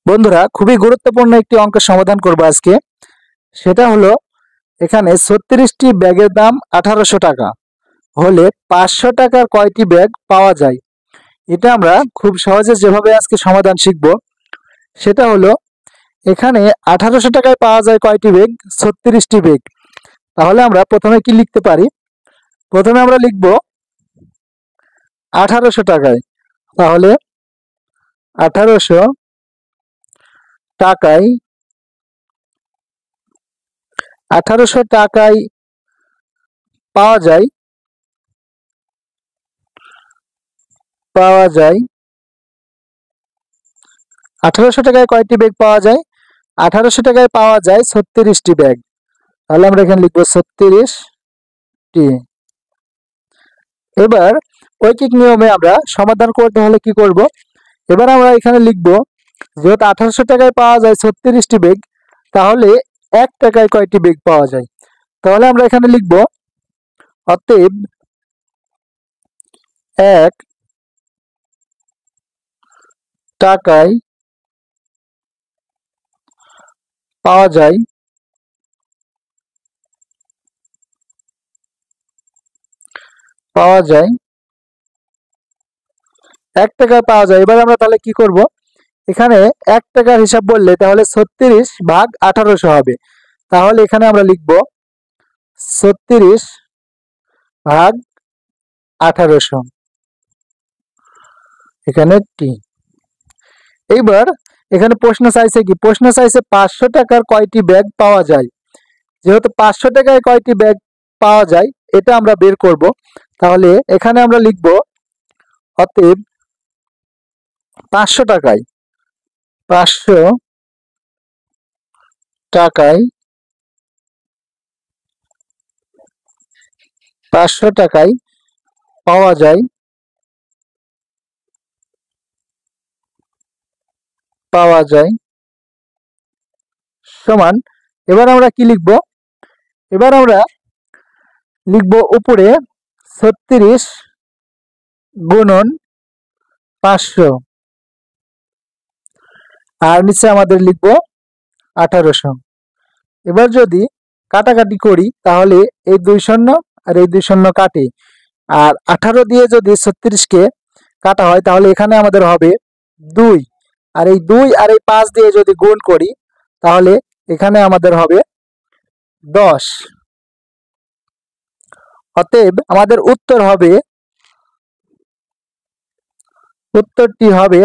বন্ধুরা, খুবই গুরুত্বপূর্ণ একটি অঙ্কের সমাধান করব আজকে। সেটা হলো, এখানে 36টি ব্যাগের দাম 1800 টাকা হলে 500 টাকার কয়টি ব্যাগ পাওয়া যায়। এটা আমরা খুব সহজে যেভাবে আজকে সমাধান শিখব সেটা হলো, এখানে 1800 টাকায় পাওয়া যায় কয়টি ব্যাগ? 36টি ব্যাগ। তাহলে আমরা প্রথমে কি লিখতে পারি? প্রথমে আমরা লিখব 1800 টাকায়। তাহলে 1800 টাকায় 1800 টাকায় পাওয়া যায় 1800 টাকায় কয়টি ব্যাগ পাওয়া যায়? 1800 টাকায় পাওয়া যায় 36টি ব্যাগ। তাহলে আমরা এখানে লিখবো 36টি। এবার ঐকিক নিয়মে আমরা সমাধান করতে হলে কি করব? এবার আমরা এখানে লিখব, যেহেতু 1800 টাকায় পাওয়া যায় 36টি ব্যাগ, তাহলে 1 টাকায় কয়টি ব্যাগ পাওয়া যায়? তাহলে আমরা এখানে লিখব, অতএব 1 টাকায় পাওয়া যায় 1 টাকায় পাওয়া যায়। এবার আমরা তাহলে কি করব? এখানে 1 টাকার হিসাব বললে তাহলে 36 ভাগ 1800 হবে। তাহলে এখানে আমরা লিখব 36 ভাগ 1800, এখানে টি। এইবার এখানে প্রশ্ন চাইছে কি? প্রশ্ন চাইছে 500 টাকার কয়টি ব্যাগ পাওয়া যায়। যেহেতু 500 টাকায় কয়টি ব্যাগ পাওয়া যায় এটা আমরা বের করব। তাহলে এখানে আমরা লিখব, অতএব 500 টাকায় 500 টাকায় 500 টাকায় পাওয়া যায় সমান। এবার আমরা কি লিখব? এবার আমরা লিখব উপরে 36 গুণন 500 আর নিচে আমাদের লিখব 1800। এবার যদি কাটাকাটি করি তাহলে এই 2 শূন্য আর এই 2 শূন্য কাটে, আর 18 দিয়ে যদি 36কে কাটা হয় তাহলে এখানে আমাদের হবে 2, আর এই 2 আর এই 5 দিয়ে যদি গুণ করি তাহলে এখানে আমাদের হবে 10। অতএব আমাদের উত্তরটি হবে